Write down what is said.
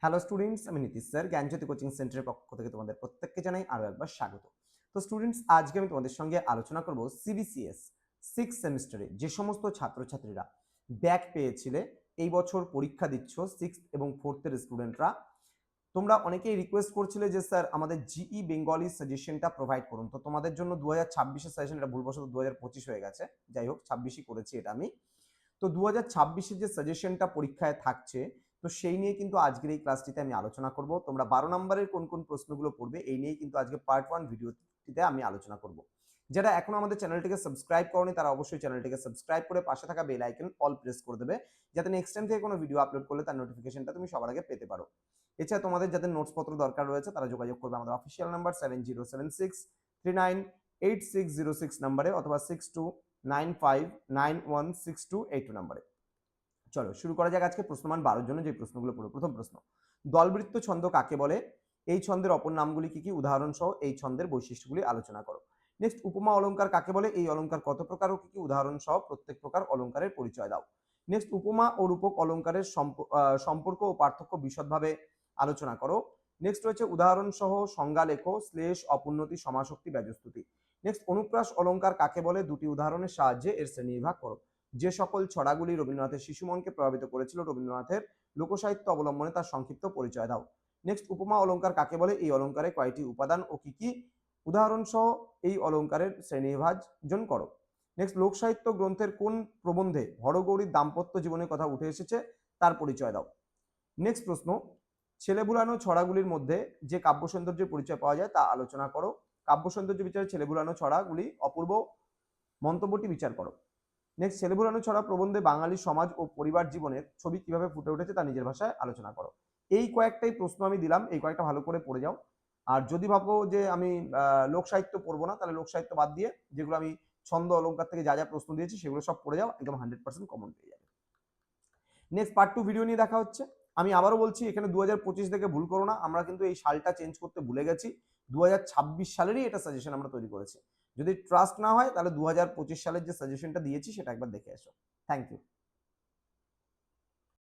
Hello students, আমি Nitish sir জ্ঞানজ্যোতি coaching সেন্টারের পক্ষ থেকে তোমাদের প্রত্যেককে জানাই আরও একবার স্বাগত। তো স্টুডেন্টস, আজকে আমি তোমাদের সঙ্গে আলোচনা করব সিবিসিএস সিক্স সেমিস্টারে যে সমস্ত ছাত্রছাত্রীরা ব্যাক পেয়েছিলে, এই বছর পরীক্ষা দিচ্ছ সিক্স এবং ফোর্থের স্টুডেন্টরা। তোমরা অনেকেই রিকোয়েস্ট করছিলে যে স্যার আমাদের জিই বেঙ্গলি সাজেশনটা প্রোভাইড করুন। তো তোমাদের জন্য 2026-এর সাজেশন, এটা ভুলবশত 2025 হয়ে গেছে, যাই হোক 26ই করেছি এটা আমি। তো 2026-এর যে সাজেশনটা পরীক্ষায় থাকছে, তো সেই নিয়ে কিন্তু আজকের এই ক্লাসটিতে আমি আলোচনা করব। তোমরা 12 নম্বরের কোন কোন প্রশ্নগুলো পড়বে এই নিয়ে কিন্তু আজকে পার্ট 1 ভিডিওটিতে আমি আলোচনা করব। যারা এখনো আমাদের চ্যানেলটিকে সাবস্ক্রাইব করনি তারা অবশ্যই চ্যানেলটিকে সাবস্ক্রাইব করে পাশে থাকা বেল আইকন অল প্রেস করে দেবে, যাতে নেক্সট টাইম থেকে কোনো ভিডিও আপলোড করলে তার নোটিফিকেশনটা তুমি সবার আগে পেতে পারো। এছাড়া তোমাদের যাদের নোটসপত্র দরকার রয়েছে তারা যোগাযোগ করবে আমাদের অফিসিয়াল নাম্বার 7076398606 নাম্বারে অথবা 6295916282 নাম্বারে। চলো শুরু করা যাক আজকে প্রশ্নমান 12 জন্য যে প্রশ্নগুলো পড়ো। প্রথম প্রশ্ন, দলবৃত্ত ছন্দ কাকে বলে? এই ছন্দের অপর নামগুলি কি কি? উদাহরণ সহ এই ছন্দের বৈশিষ্ট্যগুলি আলোচনা করো। নেক্সট, উপমা অলংকার কাকে বলে? এই অলংকার কত প্রকার ও কি কি? উদাহরণ সহ প্রত্যেক প্রকার অলংকারের পরিচয় দাও। নেক্সট, উপমা ও রূপক অলংকারের সম্পর্ক ও পার্থক্য বিশদভাবে আলোচনা করো। নেক্সট রয়েছে উদাহরণ সহ সংজ্ঞা লেখো, শ্লেষ, অপুন্নতি, সমাসক্তি, ব্যজস্তুতি। নেক্সট, অনুপ্রাস অলংকার কাকে বলে? দুটি উদাহরণের সাহায্যে এর শ্রেণীবিভাগ করো। যে সকল ছড়াগুলি রবীন্দ্রনাথের শিশু মনকে প্রভাবিত করেছিল, রবীন্দ্রনাথের লোকসাহিত্য অবলম্বনে তার সংক্ষিপ্ত পরিচয় দাও। নেক্সট, উপমা অলংকার কাকে বলে? এই অলংকারে কয়টি উপাদান ও কি কি? উদাহরণ সহ এই অলংকারের শ্রেণীবিভাজন করো। নেক্সট, লোকসাহিত্য গ্রন্থের কোন প্রবন্ধে হরগৌরীর দাম্পত্য জীবনের কথা উঠে এসেছে তার পরিচয় দাও। নেক্সট প্রশ্ন, ছেলে বুলানো ছড়াগুলির মধ্যে যে কাব্য সৌন্দর্যের পরিচয় পাওয়া যায় তা আলোচনা করো। কাব্য সৌন্দর্য বিচারে ছেলে বুলানো ছড়াগুলি অপূর্ব মন্তব্যটি বিচার করো। নেক্সট, ছেলে বুলানো ছড়া প্রবন্ধে বাঙালি সমাজ ও পরিবার জীবনের ছবি কিভাবে ফুটে উঠেছে তা নিজের ভাষায় আলোচনা করো। এই কয়েকটাই প্রশ্ন আমি দিলাম, এই কয়েকটা ভালো করে পড়ে যাও। আর যদি ভাবো যে আমি লোক সাহিত্য পড়বো না, তাহলে লোক সাহিত্য বাদ দিয়ে যেগুলো আমি ছন্দ অলংকার থেকে যা যা প্রশ্ন দিয়েছি সেগুলো সব পড়ে যাও, একদম 100% কমন পেয়ে যাবে। নেক্সট পার্ট 2 ভিডিও নিয়ে দেখা হচ্ছে। আমি আবারও বলছি, এখানে 2025 থেকে ভুল করো না, আমরা কিন্তু এই সালটা চেঞ্জ করতে ভুলে গেছি। 2026 সালেরই এটা সাজেশন আমরা তৈরি করেছি। যদি ট্রাস্ট না হয় তাহলে 2025 সালের যে সাজেশনটা দিয়েছি সেটা একবার দেখে আসো। Thank you.